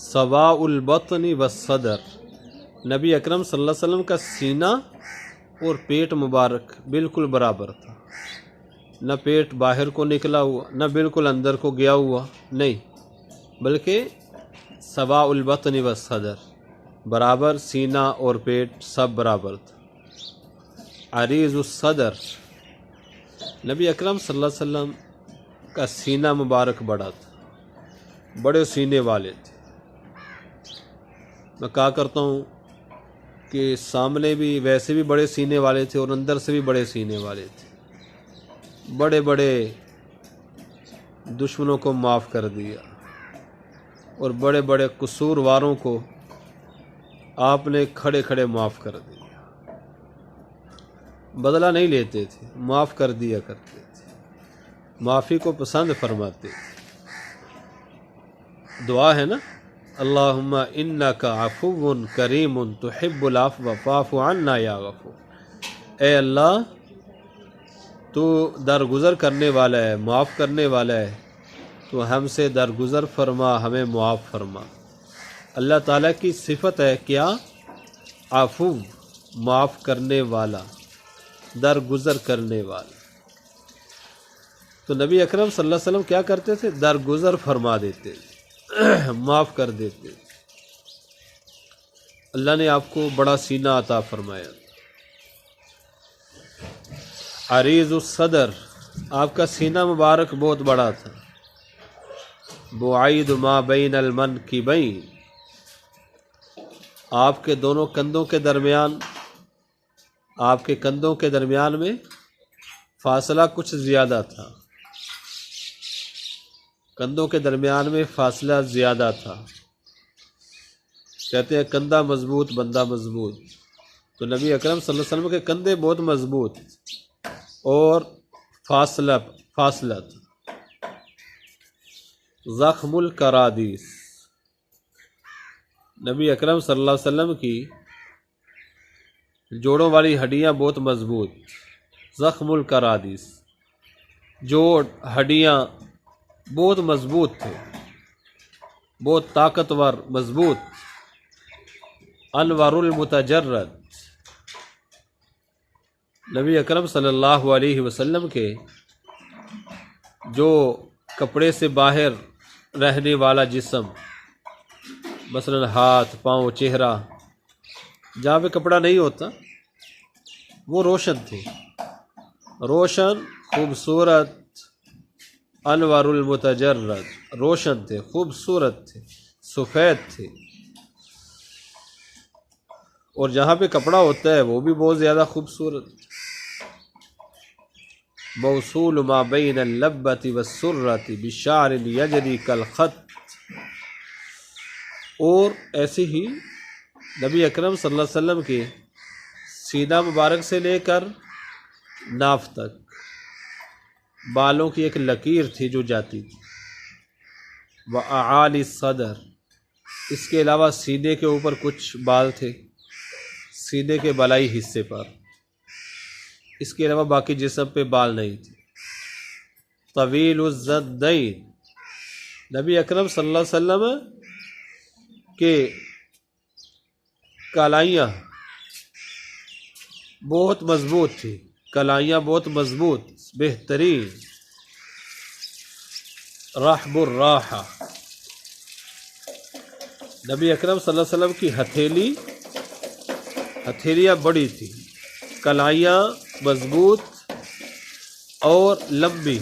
سواء البطن والصدر، نبی اکرم صلی اللہ علیہ وسلم کا سینہ اور پیٹ مبارک بالکل برابر تھا، نہ پیٹ باہر کو نکلا ہوا نہ بالکل اندر کو گیا ہوا، نہیں، بلکہ سواء البطن والصدر، برابر سینہ اور پیٹ سب برابر تھا۔ عریض الصدر، نبی اکرم صلی اللہ علیہ وسلم کا سینہ مبارک بڑا تھا، بڑے سینے والے تھے۔ میں کہا کرتا ہوں کہ سامنے بھی ویسے بھی بڑے سینے والے تھے اور اندر سے بھی بڑے سینے والے تھے، بڑے بڑے دشمنوں کو معاف کر دیا اور بڑے بڑے قصورواروں کو آپ نے کھڑے کھڑے معاف کر دیا، بدلہ نہیں لیتے تھے، معاف کر دیا کرتے تھے، معافی کو پسند فرماتے تھے۔ دعا ہے نا، اللہم انک عفو کریم تحب العفو فاعف عنا یا غفور، اے اللہ تو درگزر کرنے والا ہے، معاف کرنے والا ہے، تو ہم سے درگزر فرما، ہمیں معاف فرما۔ اللہ تعالیٰ کی صفت ہے کیا؟ عفو، معاف کرنے والا، درگزر کرنے والا۔ تو نبی اکرم صلی اللہ علیہ وسلم کیا کرتے تھے؟ درگزر فرما دیتے تھے، معاف کر دیتے تھے۔ اللہ نے آپ کو بڑا سینہ عطا فرمایا۔ عریض الصدر، آپ کا سینہ مبارک بہت بڑا تھا۔ بعید ما بین المنکبین، آپ کے دونوں کندھوں کے درمیان، آپ کے کندھوں کے درمیان میں فاصلہ کچھ زیادہ تھا، کندھوں کے درمیان میں فاصلہ زیادہ تھا۔ کہتے ہیں کندھا مضبوط بندہ مضبوط، تو نبی اکرم صلی اللہ علیہ وسلم کے کندھے بہت مضبوط اور فاصلہ تھا۔ زخم الکرادیس، نبی اکرم صلی اللہ علیہ وسلم کی جوڑوں والی ہڈیاں بہت مضبوط، زخم الکرادیس، جوڑ ہڈیاں بہت مضبوط تھے، بہت طاقتور مضبوط۔ انور المتجرد، نبی اکرم صلی اللہ علیہ وسلم کے جو کپڑے سے باہر رہنے والا جسم، مثلا ہاتھ پاؤں چہرہ، جہاں پہ کپڑا نہیں ہوتا وہ روشن تھے، روشن خوبصورت، انور المتجرد، روشن تھے، خوبصورت تھے، سفید تھے، اور جہاں پہ کپڑا ہوتا ہے وہ بھی بہت زیادہ خوبصورت۔ موصول ما بین اللبۃ والسرۃ بشعر یجری کالخط، اور ایسے ہی نبی اکرم صلی اللہ علیہ وسلم کے سینہ مبارک سے لے کر ناف تک بالوں کی ایک لکیر تھی جو جاتی تھی۔ وَأَعَالِ الصَّدْرِ، اس کے علاوہ سینے کے اوپر کچھ بال تھے، سینے کے بالائی حصے پر، اس کے علاوہ باقی جسم پہ بال نہیں تھے۔ طویل الزدین، نبی اکرم صلی اللہ علیہ وسلم کے کلائیاں بہت مضبوط تھی، کلائیاں بہت مضبوط بہترین۔ رحب الراحہ، نبی اکرم صلی اللہ علیہ وسلم کی ہتھیلیاں بڑی تھی، کلائیاں مضبوط اور لمبی،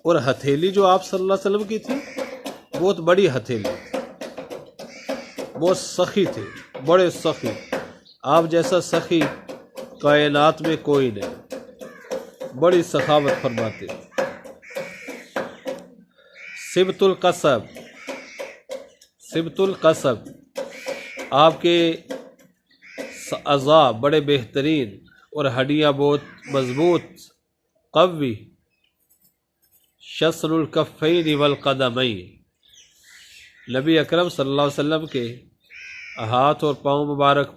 اور ہتھیلی جو آپ صلی اللہ علیہ وسلم کی تھی بہت بڑی ہتھیلی، بہت سخی تھی، بڑے سخی، آپ جیسا سخی کائنات میں کوئی نہیں، بڑی سخاوت فرماتے۔ سبط القصب، سبط القصب، آپ کے اعضاء بڑے بہترین اور ہڈیاں بہت مضبوط قوی۔ شسن الکفین والقدمین، نبی اکرم صلی اللہ علیہ وسلم کے ہاتھ اور پاؤں مبارک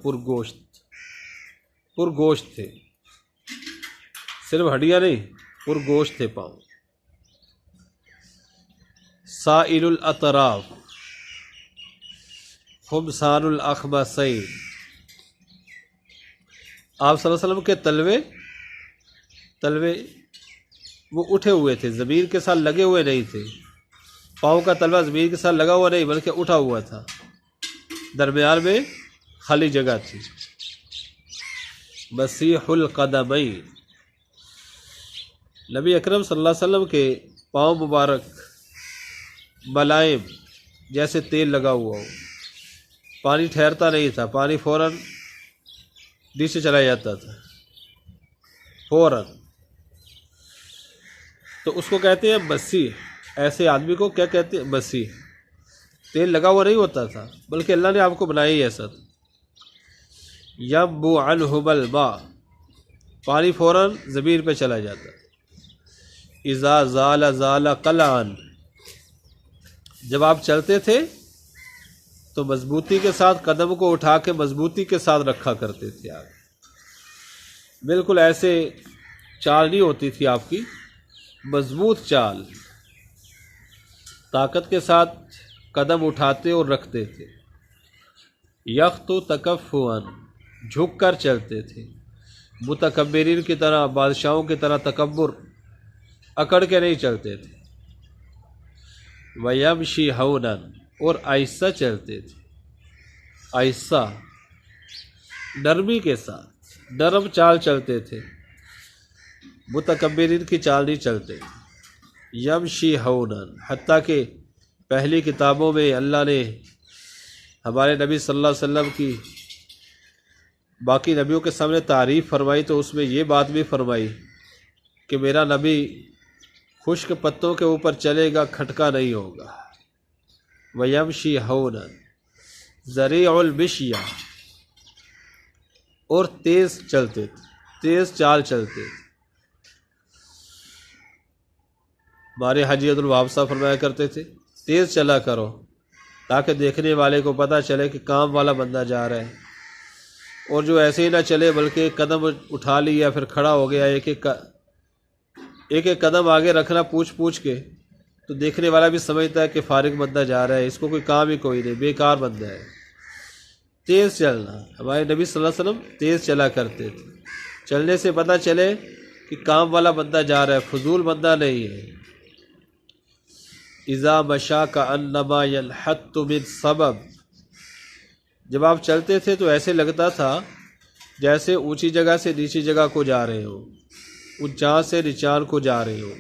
پرگوشت تھے، صرف ہڈیاں نہیں، پرگوشت تھے پاؤں۔ سائل الاطراف، خمسان الاخمسین، آپ صلی اللہ علیہ وسلم کے تلوے وہ اٹھے ہوئے تھے، زمین کے ساتھ لگے ہوئے نہیں تھے، پاؤں کا تلوہ زمین کے ساتھ لگا ہوا نہیں بلکہ اٹھا ہوا تھا، درمیان میں خالی جگہ تھی۔ مسیح القدمین، نبی اکرم صلی اللہ علیہ وسلم کے پاؤں مبارک ملائم جیسے تیل لگا ہوا ہو، پانی ٹھہرتا نہیں تھا، پانی فوراً نیچے چلا جاتا تھا فوراً، تو اس کو کہتے ہیں مسیح۔ ایسے آدمی کو کیا کہتے ہیں؟ مسیح۔ تیل لگا ہوا نہیں ہوتا تھا بلکہ اللہ نے آپ کو بنایا ہی ایسا تھا۔ ینبو عنہم الماء، پانی فوراً زمین پہ چلا جاتا۔ اذا زال زال قلعن، جب آپ چلتے تھے تو مضبوطی کے ساتھ قدم کو اٹھا کے مضبوطی کے ساتھ رکھا کرتے تھے آپ، بالکل ایسے چال نہیں ہوتی تھی آپ کی، مضبوط چال، طاقت کے ساتھ قدم اٹھاتے اور رکھتے تھے۔ یخطو تکفعا، جھک کر چلتے تھے، متکبرین کی طرح، بادشاہوں کی طرح تکبر اکڑ کے نہیں چلتے تھے۔ ویمشی ہونا، اور آہستہ چلتے تھے، آہستہ نرمی کے ساتھ، نرم چال چلتے تھے، متکبرین کی چال نہیں چلتے۔ یمشی ہونا، حتیٰ کہ پہلی کتابوں میں اللہ نے ہمارے نبی صلی اللہ علیہ وسلم کی باقی نبیوں کے سامنے تعریف فرمائی تو اس میں یہ بات بھی فرمائی کہ میرا نبی خشک پتوں کے اوپر چلے گا، کھٹکا نہیں ہوگا۔ وَيَمْشِي هَوْنًا ذَرِيعُ الْمِشْيَةِ، اور تیز چلتے تھے، تیز چال چلتے تھے۔ ہمارے حاجی عبد الوہاب صاحب فرمایا کرتے تھے تیز چلا کرو تاکہ دیکھنے والے کو پتہ چلے کہ کام والا بندہ جا رہا ہے، اور جو ایسے ہی نہ چلے بلکہ قدم اٹھا لی یا پھر کھڑا ہو گیا، ایک ایک قدم آگے رکھنا پوچھ کے، تو دیکھنے والا بھی سمجھتا ہے کہ فارغ بندہ جا رہا ہے، اس کو کوئی کام ہی کوئی نہیں، بیکار بندہ ہے۔ تیز چلنا، ہمارے نبی صلی اللہ علیہ وسلم تیز چلا کرتے تھے، چلنے سے پتہ چلے کہ کام والا بندہ جا رہا ہے، فضول بندہ نہیں ہے۔ اذا مشا کانما ینحط من سبب، جب آپ چلتے تھے تو ایسے لگتا تھا جیسے اونچی جگہ سے نیچی جگہ کو جا رہے ہو، اونچان سے نیچان کو جا رہے ہو۔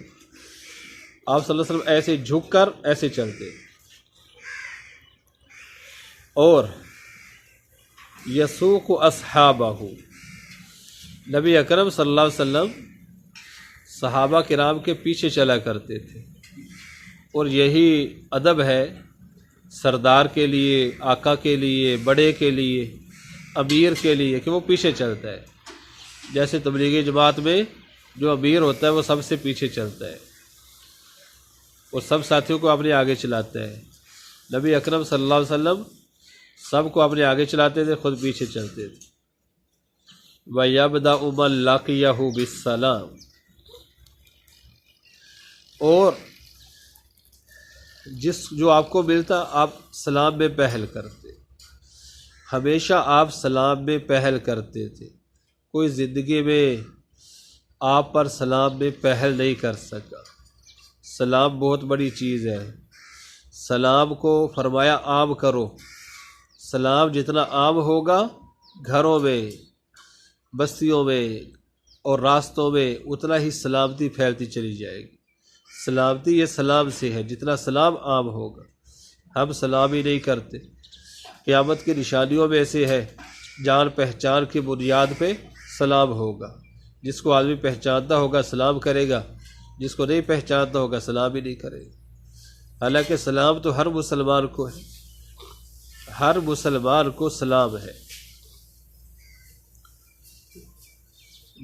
آپ صلی اللہ علیہ وسلم ایسے جھک کر ایسے چلتے، اور یسوق اصحابہ، نبی اکرم صلی اللہ علیہ وسلم صحابہ کرام کے پیچھے چلا کرتے تھے، اور یہی ادب ہے سردار کے لیے، آقا کے لیے، بڑے کے لیے، امیر کے لیے کہ وہ پیچھے چلتا ہے۔ جیسے تبلیغی جماعت میں جو امیر ہوتا ہے وہ سب سے پیچھے چلتا ہے اور سب ساتھیوں کو اپنے آگے چلاتا ہے۔ نبی اکرم صلی اللہ علیہ وسلم سب کو اپنے آگے چلاتے تھے، خود پیچھے چلتے تھے۔ وَيَبْدَأُ مَن لَقِيَهُ بِالسَّلَامِ، اور جو آپ کو ملتا آپ سلام میں پہل کرتے، ہمیشہ آپ سلام میں پہل کرتے تھے، کوئی زندگی میں آپ پر سلام میں پہل نہیں کر سکا۔ سلام بہت بڑی چیز ہے، سلام کو فرمایا عام کرو، سلام جتنا عام ہوگا گھروں میں، بستیوں میں اور راستوں میں، اتنا ہی سلامتی پھیلتی چلی جائے گی۔ سلامتی یہ سلام سے ہے، جتنا سلام عام ہوگا۔ ہم سلام ہی نہیں کرتے۔ قیامت کی نشانیوں میں سے ہے جان پہچان کی بنیاد پہ سلام ہوگا، جس کو آدمی پہچانتا ہوگا سلام کرے گا، جس کو نہیں پہچانتا ہوگا سلام ہی نہیں کرے گا۔ حالانکہ سلام تو ہر مسلمان کو ہے، ہر مسلمان کو سلام ہے۔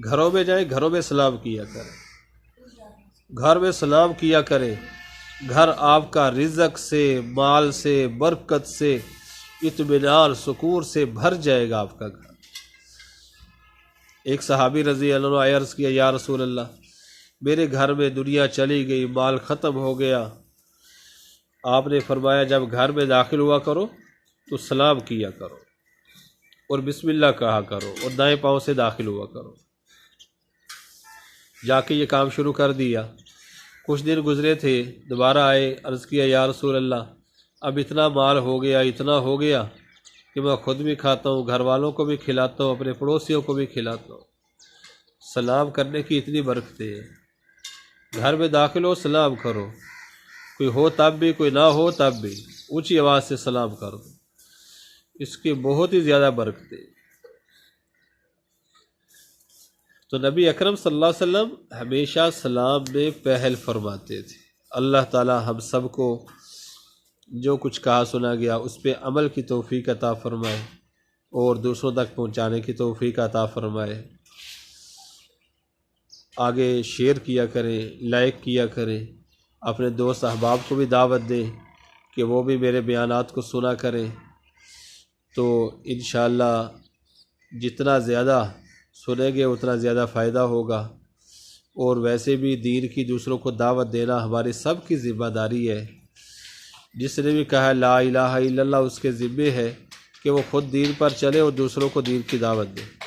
گھروں میں جائیں، گھروں میں سلام کیا کریں، گھر میں سلام کیا کریں۔ گھر آپ کا رزق سے، مال سے، برکت سے، اطمینان، سکون سے بھر جائے گا آپ کا گھر۔ ایک صحابی رضی اللہ عنہ عرض کیا، یا رسول اللہ، میرے گھر میں دنیا چلی گئی، مال ختم ہو گیا۔ آپ نے فرمایا جب گھر میں داخل ہوا کرو تو سلام کیا کرو اور بسم اللہ کہا کرو اور دائیں پاؤں سے داخل ہوا کرو۔ جا کے یہ کام شروع کر دیا، کچھ دن گزرے تھے، دوبارہ آئے، عرض کیا یا رسول اللہ اب اتنا مال ہو گیا، اتنا ہو گیا کہ میں خود بھی کھاتا ہوں، گھر والوں کو بھی کھلاتا ہوں، اپنے پڑوسیوں کو بھی کھلاتا ہوں۔ سلام کرنے کی اتنی برکتیں ہیں، گھر میں داخل ہو سلام کرو، کوئی ہو تب بھی، کوئی نہ ہو تب بھی اونچی آواز سے سلام کر دو، اس کی بہت ہی زیادہ برکتیں۔ تو نبی اکرم صلی اللہ علیہ وسلم ہمیشہ سلام میں پہل فرماتے تھے۔ اللہ تعالی ہم سب کو جو کچھ کہا سنا گیا اس پہ عمل کی توفیق عطا فرمائے اور دوسروں تک پہنچانے کی توفیق عطا فرمائے۔ آگے شیئر کیا کریں، لائک کیا کریں، اپنے دوست احباب کو بھی دعوت دیں کہ وہ بھی میرے بیانات کو سنا کریں، تو انشاءاللہ جتنا زیادہ سنیں گے اتنا زیادہ فائدہ ہوگا۔ اور ویسے بھی دین کی دوسروں کو دعوت دینا ہماری سب کی ذمہ داری ہے۔ جس نے بھی کہا لا الہ الا اللہ اس کے ذمے ہے کہ وہ خود دین پر چلے اور دوسروں کو دین کی دعوت دے۔